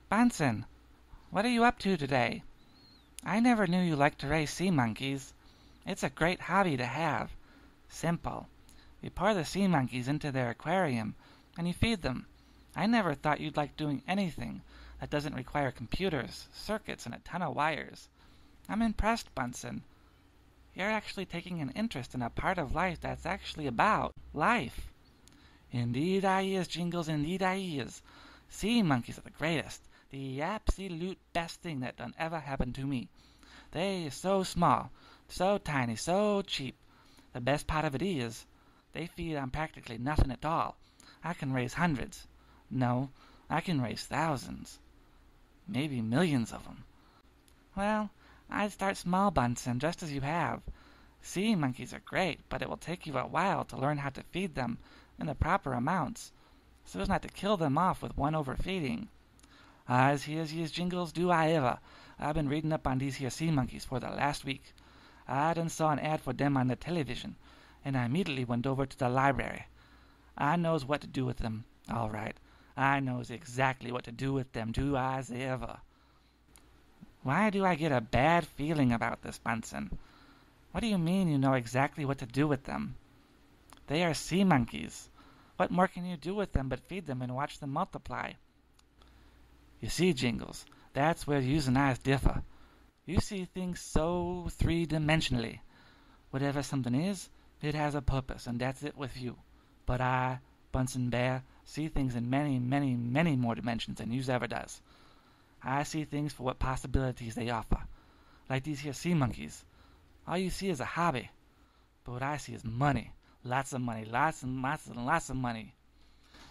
Bunson, what are you up to today? I never knew you liked to raise sea monkeys. It's a great hobby to have. Simple. You pour the sea monkeys into their aquarium, and you feed them. I never thought you'd like doing anything that doesn't require computers, circuits, and a ton of wires. I'm impressed, Bunson. You're actually taking an interest in a part of life that's actually about life. Indeed I is, Jingles, indeed I is. Sea monkeys are the greatest, the absolute best thing that done ever happened to me. They is so small, so tiny, so cheap. The best part of it is, they feed on practically nothing at all. I can raise hundreds. No, I can raise thousands. Maybe millions of them. Well, I'd start small, Bunson, just as you have. Sea monkeys are great, but it will take you a while to learn how to feed them in the proper amounts, so as not to kill them off with one overfeeding. As here's yez, Jingles, do I ever. I've been reading up on these here sea monkeys for the last week. I done saw an ad for them on the television, and I immediately went over to the library. I knows what to do with them, all right. I knows exactly what to do with them, do I ever. Why do I get a bad feeling about this, Bunson? What do you mean you know exactly what to do with them? They are sea monkeys. What more can you do with them but feed them and watch them multiply? You see, Jingles, that's where yous and I differ. You see things so three-dimensionally. Whatever something is, it has a purpose, and that's it with you. But I, Bunson Bear, see things in many, many, many more dimensions than yous ever does. I see things for what possibilities they offer. Like these here sea monkeys. All you see is a hobby. But what I see is money. Lots of money. Lots and lots and lots of money.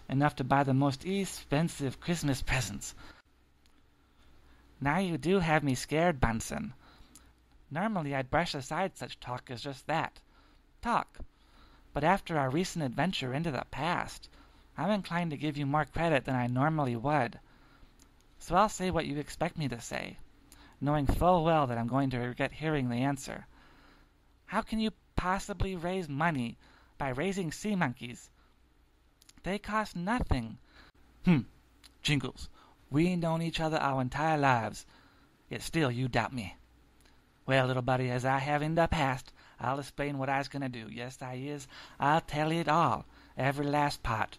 Enough to buy the most expensive Christmas presents. Now you do have me scared, Bunson. Normally I'd brush aside such talk as just that. Talk. But after our recent adventure into the past, I'm inclined to give you more credit than I normally would. So I'll say what you expect me to say, knowing full well that I'm going to regret hearing the answer. How can you possibly raise money by raising sea monkeys? They cost nothing. Jingles, we ain't known each other our entire lives, yet still you doubt me. Well, little buddy, as I have in the past, I'll explain what I's gonna do. Yes, I is. I'll tell it all, every last part.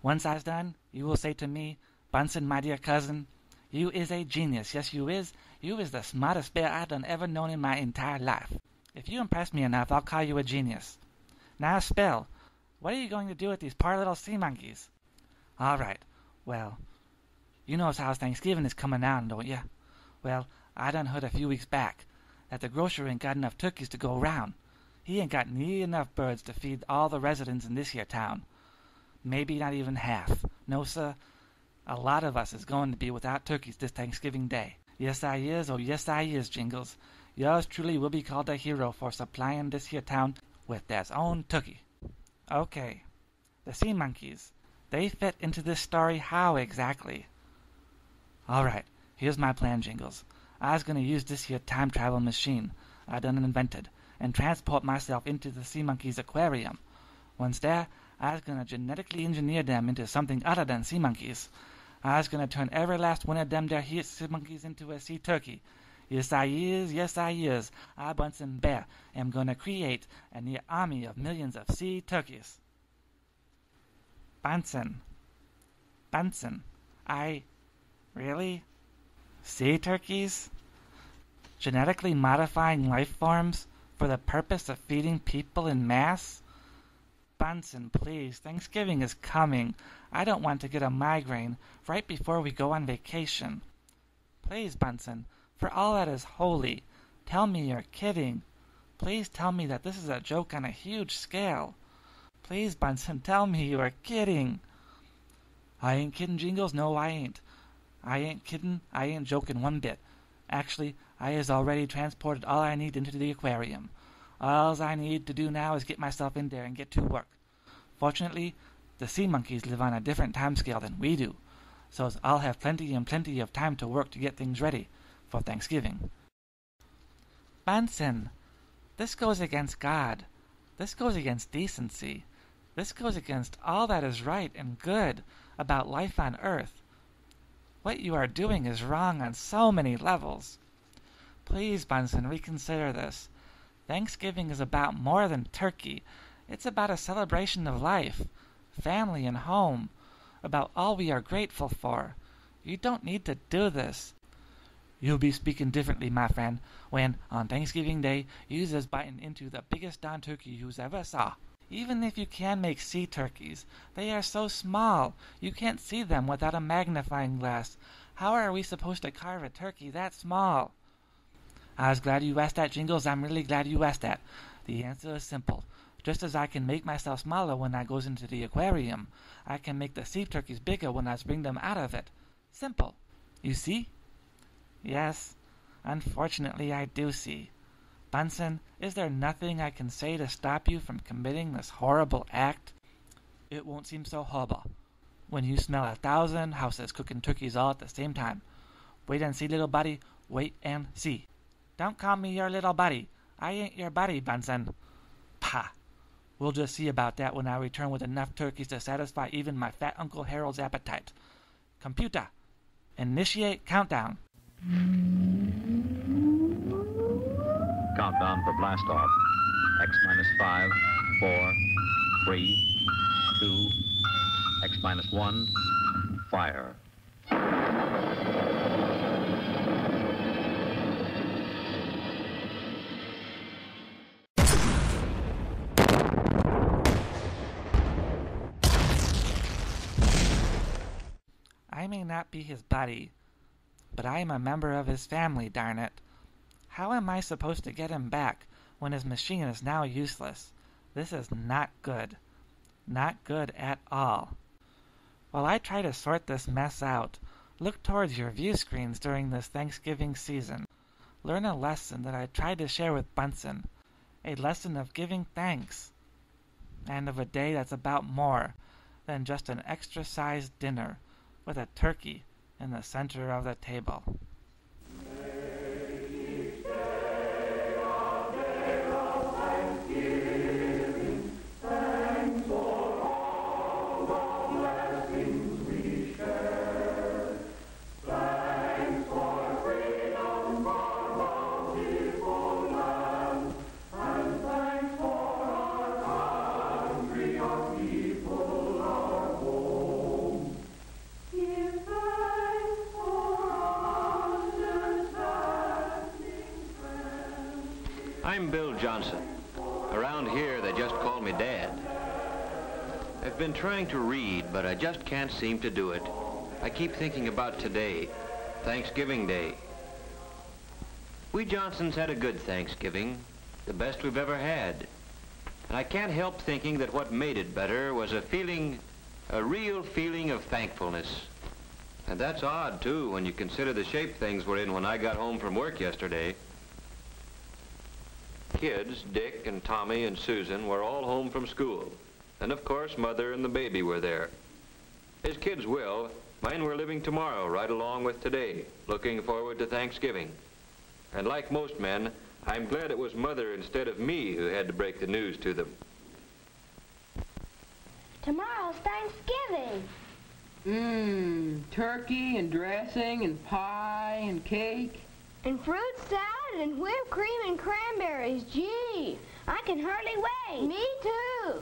Once I's done, you will say to me, Bunson, my dear cousin, you is a genius. Yes, you is. You is the smartest bear I done ever known in my entire life. If you impress me enough, I'll call you a genius. Now, Spell, what are you going to do with these poor little sea monkeys? All right. Well, you knows how Thanksgiving is coming on, don't you? Well, I done heard a few weeks back that the grocer ain't got enough turkeys to go around. He ain't got near enough birds to feed all the residents in this here town. Maybe not even half. No, sir. A lot of us is going to be without turkeys this Thanksgiving Day. Yes, I is. Oh, yes, I is, Jingles. Yours truly will be called a hero for supplying this here town with their own turkey. Okay. The sea monkeys. They fit into this story how exactly? All right. Here's my plan, Jingles. I's gonna use this here time travel machine I done invented and transport myself into the sea monkeys' aquarium. Once there, I's gonna genetically engineer them into something other than sea monkeys. I's gonna turn every last one of them there here sea monkeys into a sea turkey. Yes, I is. Yes, I is. I, Bunson Bear, am gonna create a near army of millions of sea turkeys. Bunson. Really? Sea turkeys? Genetically modifying life forms for the purpose of feeding people in mass? Bunson, please, Thanksgiving is coming. I don't want to get a migraine right before we go on vacation. Please, Bunson, for all that is holy, tell me you're kidding. Please tell me that this is a joke on a huge scale. Please, Bunson, tell me you are kidding. I ain't kidding, Jingles. No, I ain't. I ain't kidding. I ain't joking one bit. Actually, I has already transported all I need into the aquarium. All I need to do now is get myself in there and get to work. Fortunately, the sea monkeys live on a different time scale than we do, so I'll have plenty and plenty of time to work to get things ready for Thanksgiving. Bunson, this goes against God. This goes against decency. This goes against all that is right and good about life on Earth. What you are doing is wrong on so many levels. Please, Bunson, reconsider this. Thanksgiving is about more than turkey. It's about a celebration of life, family, and home, about all we are grateful for. You don't need to do this. You'll be speaking differently, my friend, when, on Thanksgiving Day, you's is biting into the biggest darn turkey you's ever saw. Even if you can make sea turkeys, they are so small, you can't see them without a magnifying glass. How are we supposed to carve a turkey that small? I was glad you asked that, Jingles. I'm really glad you asked that. The answer is simple. Just as I can make myself smaller when I goes into the aquarium, I can make the sea turkeys bigger when I bring them out of it. Simple. You see? Yes, unfortunately I do see. Bunson, is there nothing I can say to stop you from committing this horrible act? It won't seem so horrible when you smell 1,000 houses cooking turkeys all at the same time. Wait and see, little buddy. Wait and see. Don't call me your little buddy. I ain't your buddy, Bunson. Pah! We'll just see about that when I return with enough turkeys to satisfy even my fat Uncle Harold's appetite. Computer, initiate countdown. Countdown for blast off. X minus 5, 4, 3, 2, X minus 1, fire. I may not be his buddy, but I am a member of his family, darn it. How am I supposed to get him back when his machine is now useless? This is not good. Not good at all. While I try to sort this mess out, look towards your view screens during this Thanksgiving season. Learn a lesson that I tried to share with Bunson. A lesson of giving thanks. And of a day that's about more than just an extra-sized dinner with a turkey in the center of the table. I'm Bill Johnson. Around here, they just call me Dad. I've been trying to read, but I just can't seem to do it. I keep thinking about today, Thanksgiving Day. We Johnsons had a good Thanksgiving, the best we've ever had. And I can't help thinking that what made it better was a real feeling of thankfulness. And that's odd, too, when you consider the shape things were in when I got home from work yesterday. Kids, Dick and Tommy and Susan, were all home from school. And of course, Mother and the baby were there. As kids will, mine were living tomorrow right along with today, looking forward to Thanksgiving. And like most men, I'm glad it was Mother instead of me who had to break the news to them. Tomorrow's Thanksgiving. Turkey and dressing and pie and cake. And fruit salad and whipped cream and cranberries. Gee, I can hardly wait. Me too.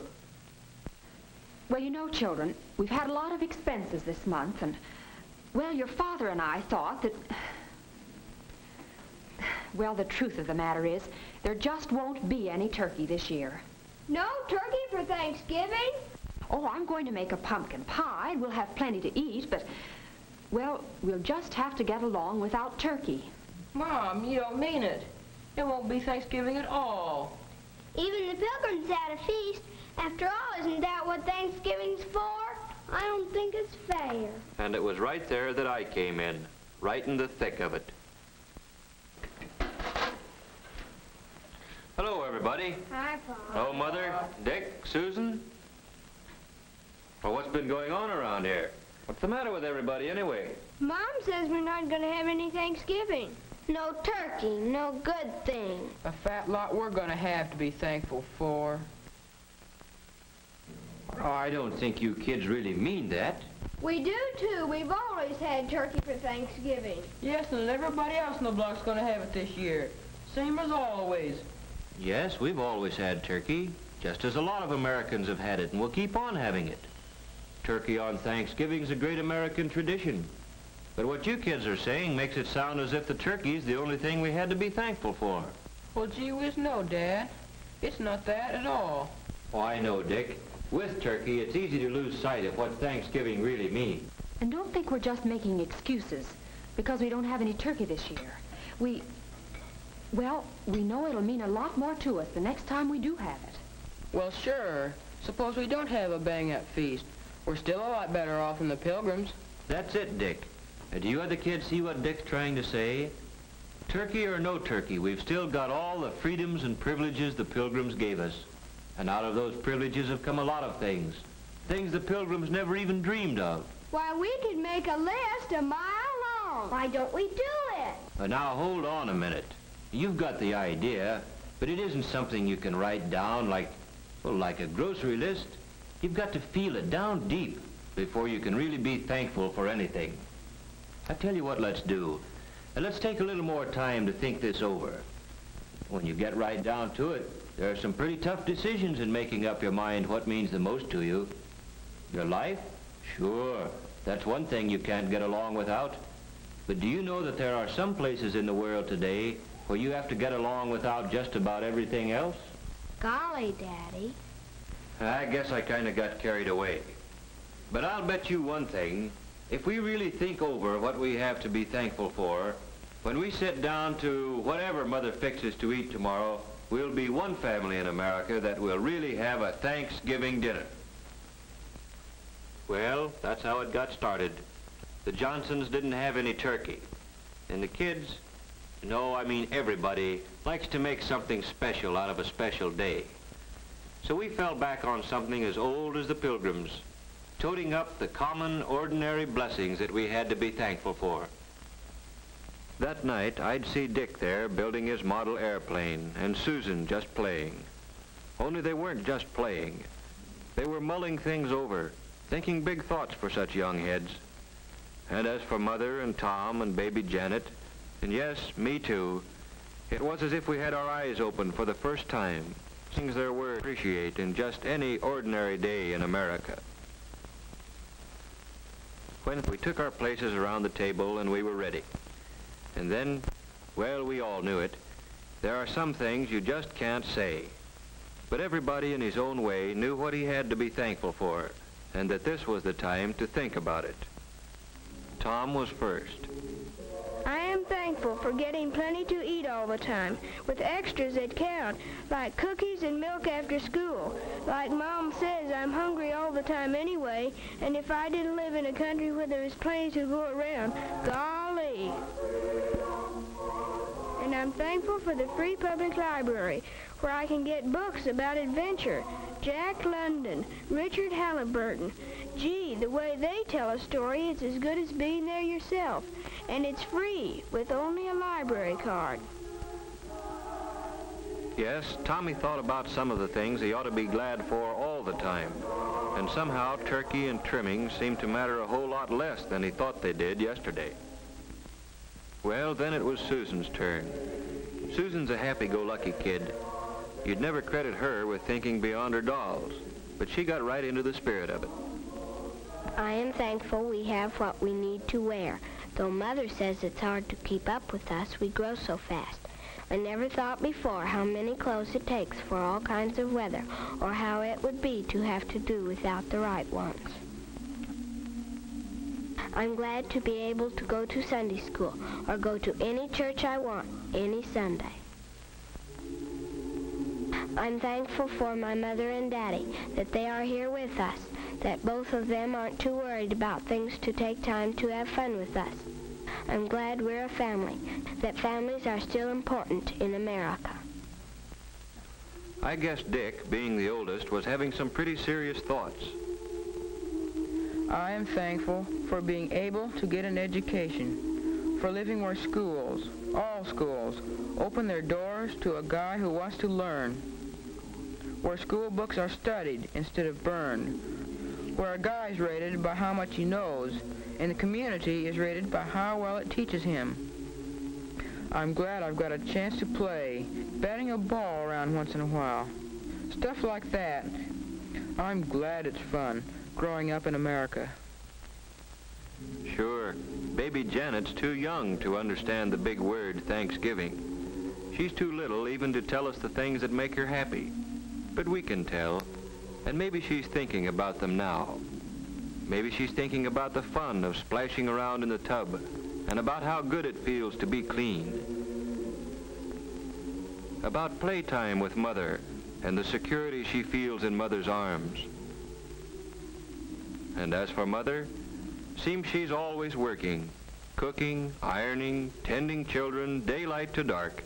Well, you know, children, we've had a lot of expenses this month, and, well, your father and I thought that, well, the truth of the matter is, there just won't be any turkey this year. No turkey for Thanksgiving? Oh, I'm going to make a pumpkin pie. We'll have plenty to eat, but, well, we'll just have to get along without turkey. Mom, you don't mean it. It won't be Thanksgiving at all. Even the Pilgrims had a feast. After all, isn't that what Thanksgiving's for? I don't think it's fair. And it was right there that I came in, right in the thick of it. everybody. Hi, Pa. Hello, Mother, Dick, Susan. Well, what's been going on around here? What's the matter with everybody, anyway? Mom says we're not going to have any Thanksgiving. No turkey, no good thing. A fat lot we're gonna have to be thankful for. Oh, I don't think you kids really mean that. We do, too. We've always had turkey for Thanksgiving. Yes, and everybody else in the block's gonna have it this year. Same as always. Yes, we've always had turkey, just as a lot of Americans have had it, and we'll keep on having it. Turkey on Thanksgiving's a great American tradition. But what you kids are saying makes it sound as if the turkey's the only thing we had to be thankful for. Well, gee whiz, no, Dad. It's not that at all. Oh, I know, Dick. With turkey, it's easy to lose sight of what Thanksgiving really means. And don't think we're just making excuses because we don't have any turkey this year. Well, we know it'll mean a lot more to us the next time we do have it. Well, sure. Suppose we don't have a bang-up feast. We're still a lot better off than the Pilgrims. That's it, Dick. Do you other kids see what Dick's trying to say? Turkey or no turkey, we've still got all the freedoms and privileges the Pilgrims gave us. And out of those privileges have come a lot of things. Things the Pilgrims never even dreamed of. Why, we could make a list a mile long. Why don't we do it? Now, hold on a minute. You've got the idea, but it isn't something you can write down like a grocery list. You've got to feel it down deep before you can really be thankful for anything. I tell you what let's do. Let's take a little more time to think this over. When you get right down to it, there are some pretty tough decisions in making up your mind what means the most to you. Your life? Sure, that's one thing you can't get along without. But do you know that there are some places in the world today where you have to get along without just about everything else? Golly, Daddy. I guess I kind of got carried away. But I'll bet you one thing. If we really think over what we have to be thankful for, when we sit down to whatever Mother fixes to eat tomorrow, we'll be one family in America that will really have a Thanksgiving dinner. Well, that's how it got started. The Johnsons didn't have any turkey. And the kids, no, I mean everybody, likes to make something special out of a special day. So we fell back on something as old as the Pilgrims, toting up the common, ordinary blessings that we had to be thankful for. That night, I'd see Dick there building his model airplane, and Susan just playing. Only they weren't just playing. They were mulling things over, thinking big thoughts for such young heads. And as for Mother and Tom and baby Janet, and yes, me too, it was as if we had our eyes open for the first time. Things there were to appreciate in just any ordinary day in America. When we took our places around the table and we were ready. And then, well, we all knew it. There are some things you just can't say. But everybody in his own way knew what he had to be thankful for, and that this was the time to think about it. Tom was first. I am thankful for getting plenty to eat all the time, with extras that count, like cookies and milk after school. Like Mom says, I'm hungry all the time anyway, and if I didn't live in a country where there was plenty to go around, golly. And I'm thankful for the free public library, where I can get books about adventure. Jack London, Richard Halliburton. Gee, the way they tell a story is as good as being there yourself. And it's free, with only a library card. Yes, Tommy thought about some of the things he ought to be glad for all the time. And somehow turkey and trimmings seemed to matter a whole lot less than he thought they did yesterday. Well, then it was Susan's turn. Susan's a happy-go-lucky kid. You'd never credit her with thinking beyond her dolls, but she got right into the spirit of it. I am thankful we have what we need to wear. Though Mother says it's hard to keep up with us, we grow so fast. I never thought before how many clothes it takes for all kinds of weather, or how it would be to have to do without the right ones. I'm glad to be able to go to Sunday school, or go to any church I want, any Sunday. I'm thankful for my mother and daddy, that they are here with us, that both of them aren't too worried about things to take time to have fun with us. I'm glad we're a family, that families are still important in America. I guess Dick, being the oldest, was having some pretty serious thoughts. I am thankful for being able to get an education, for living where schools, all schools, open their doors to a guy who wants to learn, where school books are studied instead of burned, where a guy is rated by how much he knows, and the community is rated by how well it teaches him. I'm glad I've got a chance to play, batting a ball around once in a while. Stuff like that. I'm glad it's fun, growing up in America. Sure, baby Janet's too young to understand the big word Thanksgiving. She's too little even to tell us the things that make her happy. But we can tell, and maybe she's thinking about them now. Maybe she's thinking about the fun of splashing around in the tub, and about how good it feels to be clean. About playtime with Mother, and the security she feels in Mother's arms. And as for Mother, seems she's always working, cooking, ironing, tending children, daylight to dark.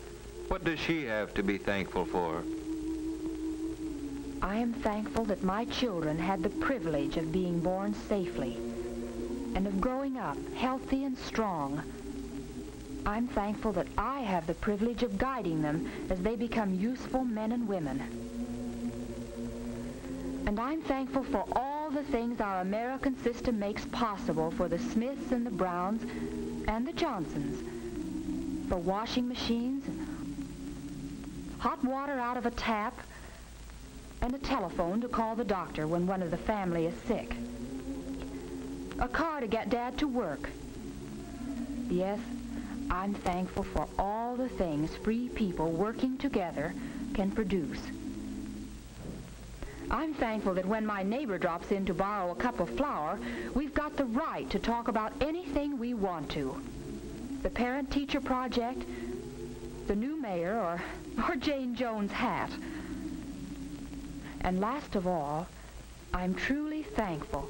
What does she have to be thankful for? I am thankful that my children had the privilege of being born safely and of growing up healthy and strong. I'm thankful that I have the privilege of guiding them as they become useful men and women. And I'm thankful for all the things our American system makes possible for the Smiths and the Browns and the Johnsons, for washing machines, hot water out of a tap, and a telephone to call the doctor when one of the family is sick. A car to get Dad to work. Yes, I'm thankful for all the things free people working together can produce. I'm thankful that when my neighbor drops in to borrow a cup of flour, we've got the right to talk about anything we want to. The parent-teacher project, the new mayor, or Jane Jones' hat. And last of all, I'm truly thankful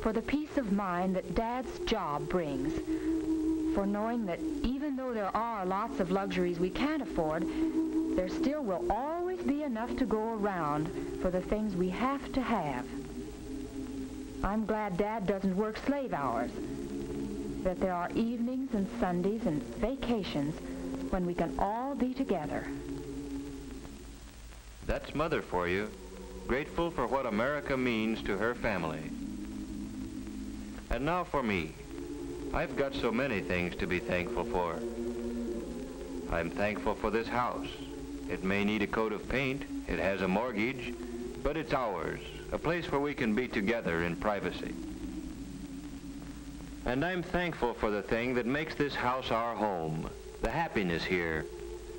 for the peace of mind that Dad's job brings, for knowing that even though there are lots of luxuries we can't afford, there still will always be enough to go around for the things we have to have. I'm glad Dad doesn't work slave hours, that there are evenings and Sundays and vacations when we can all be together. That's Mother for you, grateful for what America means to her family. And now for me. I've got so many things to be thankful for. I'm thankful for this house. It may need a coat of paint, it has a mortgage, but it's ours, a place where we can be together in privacy. And I'm thankful for the thing that makes this house our home, the happiness here,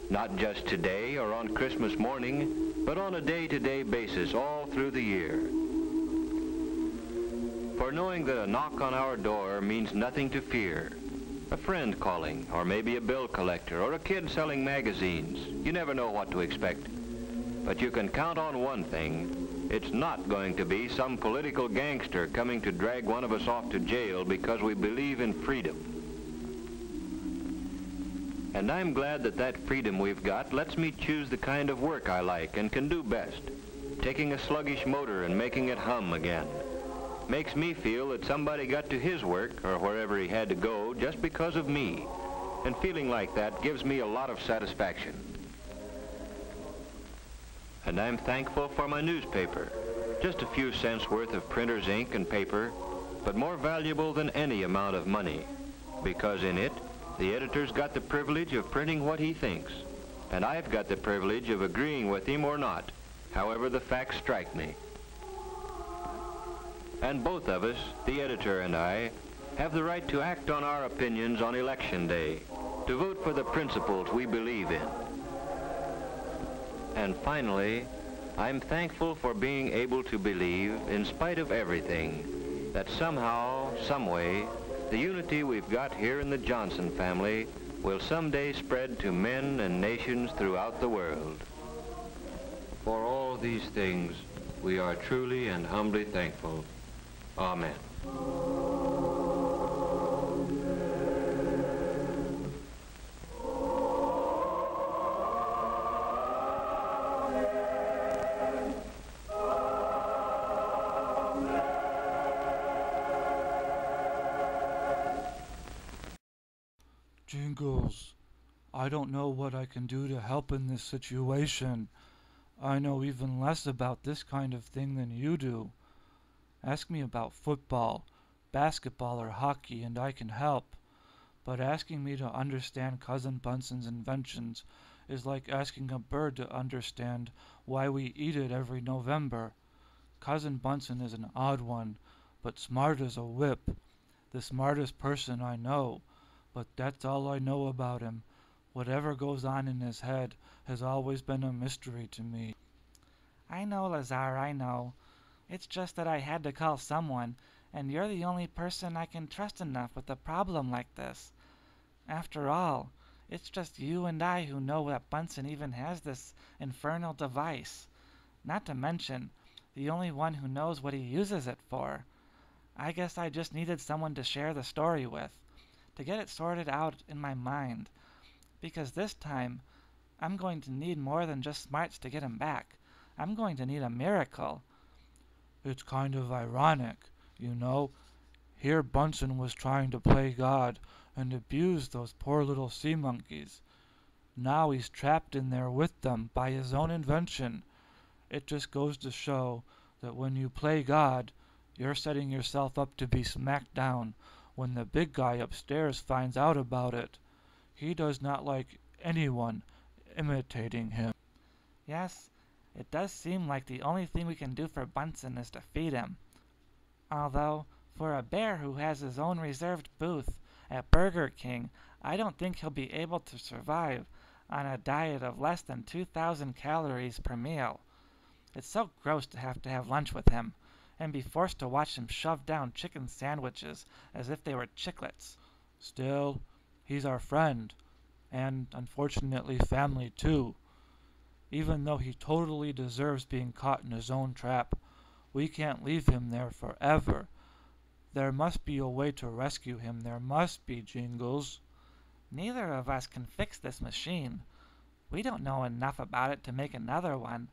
not just today or on Christmas morning, but on a day-to-day basis all through the year. For knowing that a knock on our door means nothing to fear. A friend calling, or maybe a bill collector, or a kid selling magazines. You never know what to expect. But you can count on one thing. It's not going to be some political gangster coming to drag one of us off to jail because we believe in freedom. And I'm glad that that freedom we've got lets me choose the kind of work I like and can do best. Taking a sluggish motor and making it hum again. Makes me feel that somebody got to his work or wherever he had to go just because of me. And feeling like that gives me a lot of satisfaction. And I'm thankful for my newspaper. Just a few cents worth of printer's ink and paper, but more valuable than any amount of money. Because in it, the editor's got the privilege of printing what he thinks, and I've got the privilege of agreeing with him or not, however the facts strike me. And both of us, the editor and I, have the right to act on our opinions on Election Day, to vote for the principles we believe in. And finally, I'm thankful for being able to believe, in spite of everything, that somehow, someway, the unity we've got here in the Johnson family will someday spread to men and nations throughout the world. For all these things, we are truly and humbly thankful. Amen. I don't know what I can do to help in this situation. I know even less about this kind of thing than you do. Ask me about football, basketball, or hockey, and I can help. But asking me to understand Cousin Bunson's inventions is like asking a bird to understand why we eat it every November. Cousin Bunson is an odd one, but smart as a whip. The smartest person I know, but that's all I know about him. Whatever goes on in his head has always been a mystery to me. I know, Lazar, I know. It's just that I had to call someone, and you're the only person I can trust enough with a problem like this. After all, it's just you and I who know that Bunson even has this infernal device. Not to mention, the only one who knows what he uses it for. I guess I just needed someone to share the story with, to get it sorted out in my mind. Because this time, I'm going to need more than just smarts to get him back. I'm going to need a miracle. It's kind of ironic, you know. Here Bunson was trying to play God and abuse those poor little sea monkeys. Now he's trapped in there with them by his own invention. It just goes to show that when you play God, you're setting yourself up to be smacked down when the big guy upstairs finds out about it. He does not like anyone imitating him. Yes, it does seem like the only thing we can do for Bunson is to feed him. Although, for a bear who has his own reserved booth at Burger King, I don't think he'll be able to survive on a diet of less than 2,000 calories per meal. It's so gross to have lunch with him, and be forced to watch him shove down chicken sandwiches as if they were chiclets. Still, he's our friend, and unfortunately family too. Even though he totally deserves being caught in his own trap, we can't leave him there forever. There must be a way to rescue him. There must be, Jingles. Neither of us can fix this machine. We don't know enough about it to make another one.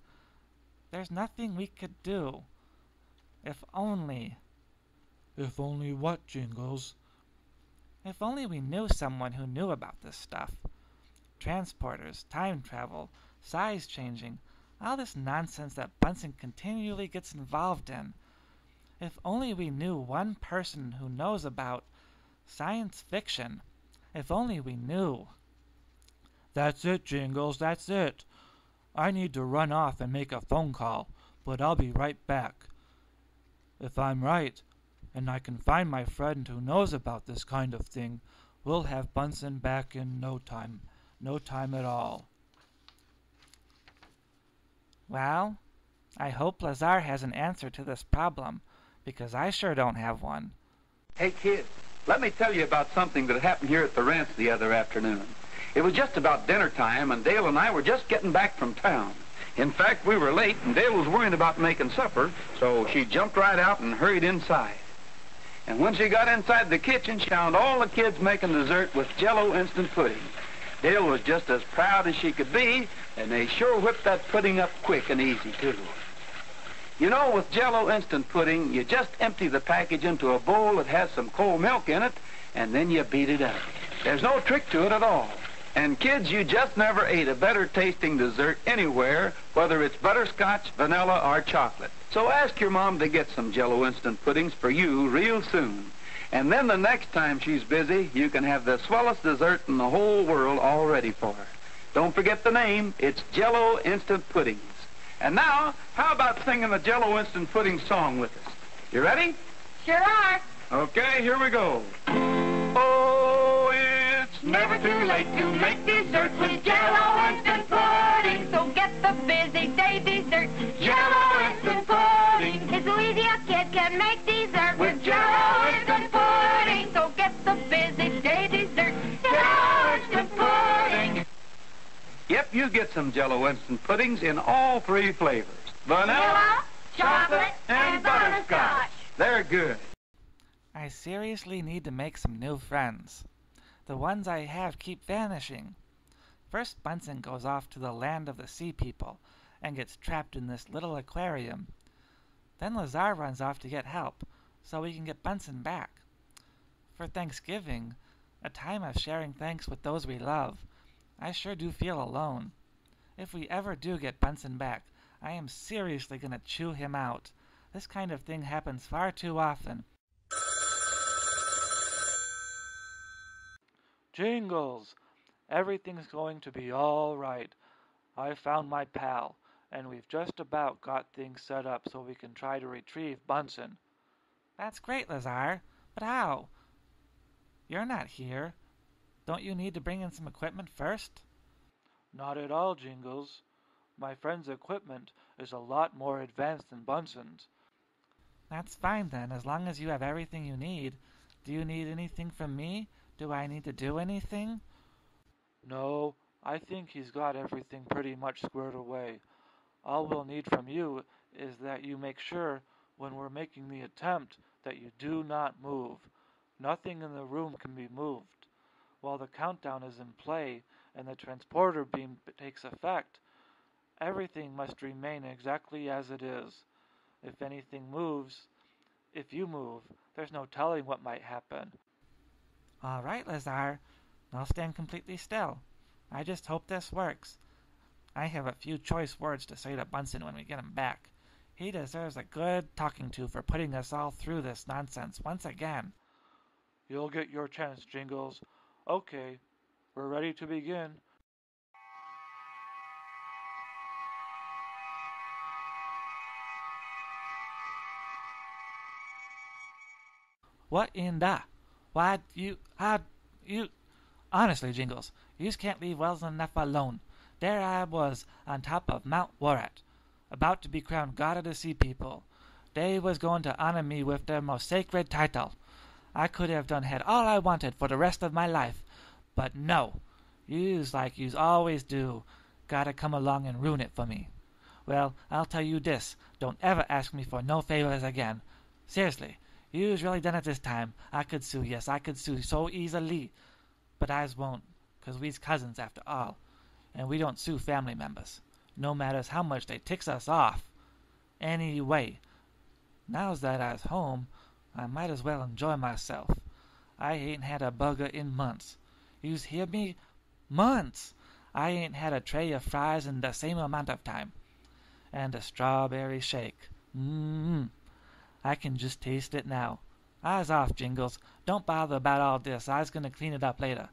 There's nothing we could do. If only... If only what, Jingles? If only we knew someone who knew about this stuff. Transporters, time travel, size changing, all this nonsense that Bunson continually gets involved in. If only we knew one person who knows about science fiction. If only we knew. That's it, Jingles, that's it. I need to run off and make a phone call, but I'll be right back. If I'm right, and I can find my friend who knows about this kind of thing, we'll have Bunson back in no time. No time at all. Well, I hope Lazar has an answer to this problem, because I sure don't have one. Hey, kid, let me tell you about something that happened here at the ranch the other afternoon. It was just about dinner time, and Dale and I were just getting back from town. In fact, we were late, and Dale was worrying about making supper, so she jumped right out and hurried inside. And when she got inside the kitchen, she found all the kids making dessert with Jell-O instant pudding. Dale was just as proud as she could be, and they sure whipped that pudding up quick and easy, too. You know, with Jell-O instant pudding, you just empty the package into a bowl that has some cold milk in it, and then you beat it up. There's no trick to it at all. And kids, you just never ate a better tasting dessert anywhere, whether it's butterscotch, vanilla, or chocolate. So ask your mom to get some Jell-O instant puddings for you real soon. And then the next time she's busy, you can have the swellest dessert in the whole world all ready for her. Don't forget the name. It's Jell-O instant puddings. And now, how about singing the Jell-O instant pudding song with us? You ready? Sure are. Okay, here we go. Oh, it's Never too late to make dessert with Jell-O instant pudding. So get the busy day dessert, Jell-O instant pudding. It's so easy a kid can make dessert with Jell-O instant pudding. So get the busy day dessert, Jell-O instant pudding. Yep, you get some Jell-O instant puddings in all three flavors. Vanilla, chocolate, and butterscotch. They're good. I seriously need to make some new friends. The ones I have keep vanishing. First Bunson goes off to the land of the sea people and gets trapped in this little aquarium. Then Lazar runs off to get help so we can get Bunson back. For Thanksgiving, a time of sharing thanks with those we love, I sure do feel alone. If we ever do get Bunson back, I am seriously going to chew him out. This kind of thing happens far too often. Jingles! Everything's going to be all right. I found my pal, and we've just about got things set up so we can try to retrieve Bunson. That's great, Lazar. But how? You're not here. Don't you need to bring in some equipment first? Not at all, Jingles. My friend's equipment is a lot more advanced than Bunson's. That's fine then, as long as you have everything you need. Do you need anything from me? Do I need to do anything? No, I think he's got everything pretty much squared away. All we'll need from you is that you make sure, when we're making the attempt, that you do not move. Nothing in the room can be moved. While the countdown is in play and the transporter beam takes effect, everything must remain exactly as it is. If anything moves, if you move, there's no telling what might happen. All right, Lazar. I'll stand completely still. I just hope this works. I have a few choice words to say to Bunson when we get him back. He deserves a good talking to for putting us all through this nonsense once again. You'll get your chance, Jingles. Okay, we're ready to begin. What in the? Honestly, Jingles, you just can't leave Wells enough alone. There I was, on top of Mount Warrat, about to be crowned God of the Sea People. They was going to honor me with their most sacred title. I could have had all I wanted for the rest of my life, but no. Yous, like yous always do, gotta come along and ruin it for me. Well, I'll tell you this, don't ever ask me for no favors again. Seriously, yous really done it this time. I could sue, yes, I could sue so easily. But I's won't, 'cause we's cousins after all, and we don't sue family members, no matters how much they ticks us off. Anyway, now's that I's home, I might as well enjoy myself. I ain't had a burger in months. Yous hear me? Months! I ain't had a tray of fries in the same amount of time. And a strawberry shake. I can just taste it now. I's off, Jingles. Don't bother about all this. I's gonna clean it up later.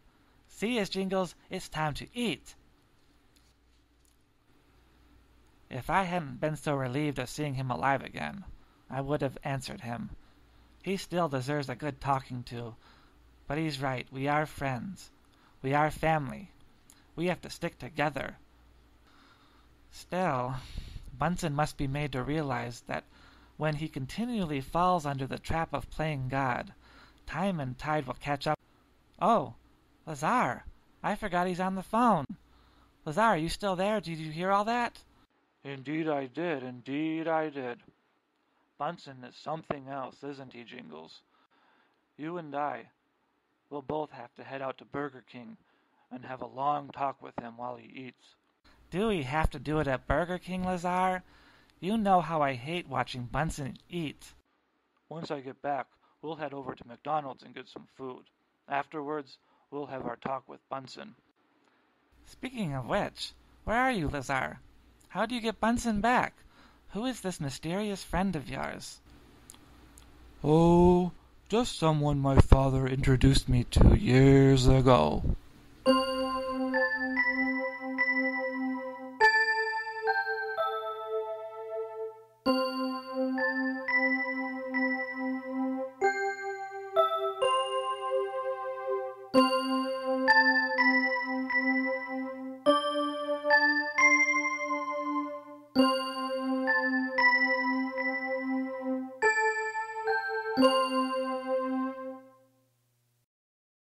See us, Jingles. It's time to eat. If I hadn't been so relieved of seeing him alive again, I would have answered him. He still deserves a good talking to. But he's right. We are friends. We are family. We have to stick together. Still, Bunson must be made to realize that when he continually falls under the trap of playing God, time and tide will catch up. Oh, Lazar! I forgot he's on the phone. Lazar, are you still there? Did you hear all that? Indeed I did, indeed I did. Bunson is something else, isn't he, Jingles? You and I will both have to head out to Burger King and have a long talk with him while he eats. Do we have to do it at Burger King, Lazar? You know how I hate watching Bunson eat. Once I get back, we'll head over to McDonald's and get some food. Afterwards, we'll have our talk with Bunson. Speaking of which, where are you, Lazar? How do you get Bunson back? Who is this mysterious friend of yours? Oh, just someone my father introduced me to years ago.